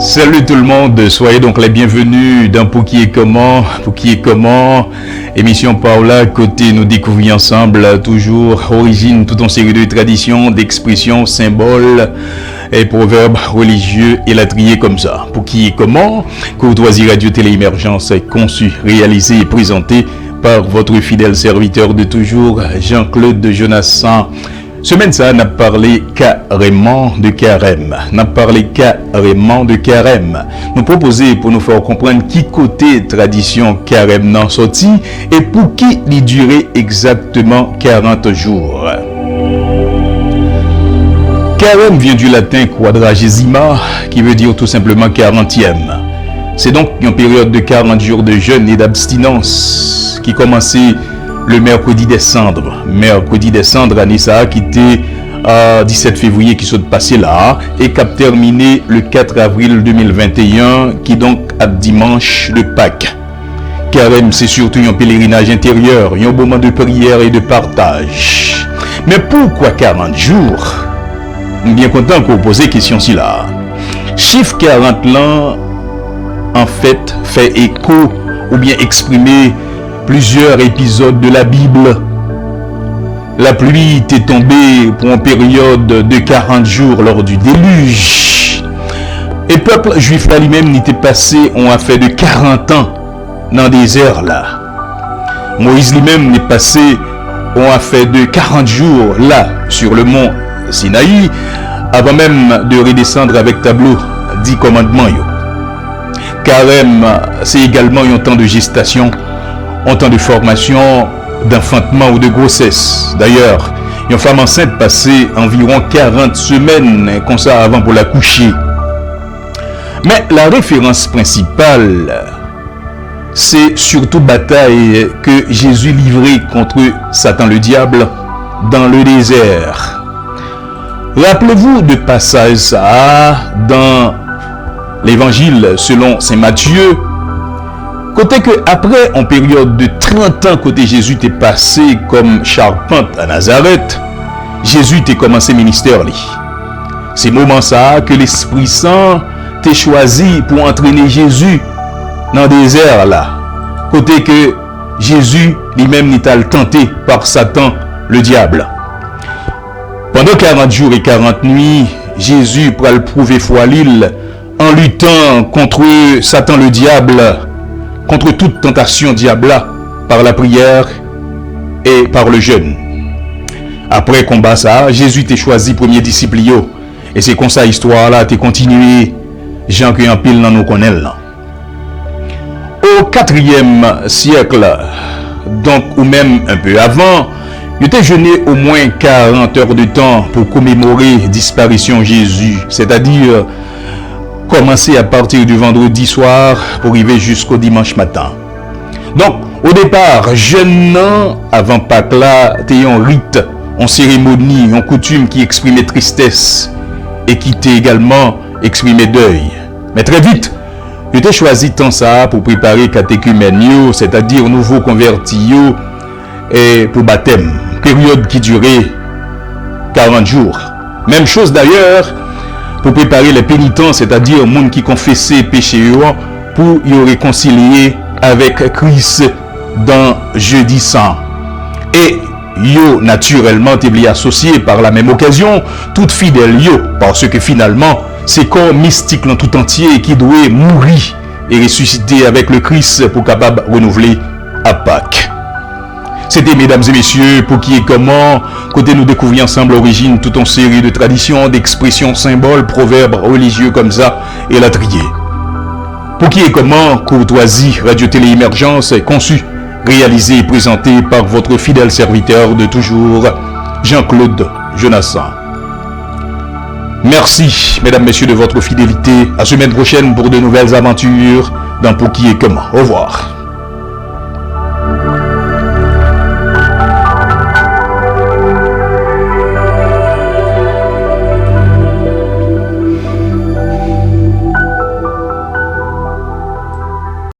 Salut tout le monde, soyez donc les bienvenus dans Pour qui est comment, émission par là, côté nous découvrir ensemble, toujours origine, toute une série de traditions, d'expressions, symboles et proverbes religieux et latriers comme ça. Pour qui est comment, Courtoisie Radio Télé Émergence est conçu, réalisé et présenté par votre fidèle serviteur de toujours, Jean-Claude de Jonassan. Semaine ça, n'a parlé carrément de carême. Nous proposer pour nous faire comprendre qui côté tradition carême n'en sorti et pour qui il durait exactement 40 jours. Carême vient du latin quadragesima, qui veut dire tout simplement 40e. C'est donc une période de 40 jours de jeûne et d'abstinence qui commençait le mercredi des cendres, année ça qui était 17 février qui s'est passé là et qui a terminé le 4 avril 2021 qui donc à dimanche de Pâques. Carême, c'est surtout un pèlerinage intérieur, un moment de prière et de partage. Mais pourquoi 40 jours? Bien content qu'on pose question si là. Chiffre 40 là en fait écho ou bien exprimer plusieurs épisodes de la Bible. La pluie était tombée pour une période de 40 jours lors du déluge. Et le peuple juif là lui-même n'était passé en affaire de 40 ans dans le désert là. Moïse lui-même n'est passé en affaire de 40 jours là sur le mont Sinaï avant même de redescendre avec tableau 10 commandements. Carême, c'est également un temps de gestation, en temps de formation, d'enfantement ou de grossesse. D'ailleurs, une femme enceinte passait environ 40 semaines comme ça avant pour la coucher. Mais la référence principale, c'est surtout bataille que Jésus livrait contre Satan le diable dans le désert. Rappelez-vous de passage ça dans l'évangile selon saint Matthieu. Côté que après en période de 30 ans côté Jésus t'est passé comme charpente à Nazareth, Jésus t'est commencé ministère li. C'est moment ça que l'Esprit Saint t'est choisi pour entraîner Jésus dans le désert là. Côté que Jésus lui-même n'était tenté par Satan le diable. Pendant 40 jours et 40 nuits, Jésus pour le prouver foi l'île en luttant contre Satan le diable, contre toute tentation diable par la prière et par le jeûne. Après combat ça, Jésus t'a choisi premier disciple et c'est comme ça histoire là t'es continué Jean qui en pile dans nous connaît là. Au 4e siècle, donc ou même un peu avant, il était jeûné au moins 40 heures de temps pour commémorer disparition Jésus, c'est-à-dire commencer à partir du vendredi soir pour arriver jusqu'au dimanche matin. Donc, au départ, jeûne avant Pâques là, t'es un rite, en cérémonie, en coutume qui exprimait tristesse et qui t'est également exprimé deuil. Mais très vite, il était choisi tant ça pour préparer catéchumène, c'est-à-dire nouveau converti et pour baptême, période qui durait 40 jours. Même chose d'ailleurs pour préparer les pénitents, c'est-à-dire le monde qui confessait péché pour y réconcilier avec Christ dans jeudi saint. Et yo naturellement t'es associé par la même occasion toute fidèle parce que finalement c'est corps mystique dans tout entier qui doit mourir et ressusciter avec le Christ pour capable renouveler à Pâques. C'était, mesdames et messieurs, pour qui et comment, côté nous découvrir ensemble l'origine, toute une série de traditions, d'expressions, symboles, proverbes religieux comme ça, et latriers. Pour qui et comment, Courtoisie Radio Télé Émergence est conçue, réalisée et présentée par votre fidèle serviteur de toujours, Jean-Claude Jonassan. Merci, mesdames, messieurs, de votre fidélité. À semaine prochaine pour de nouvelles aventures dans Pour qui et comment. Au revoir.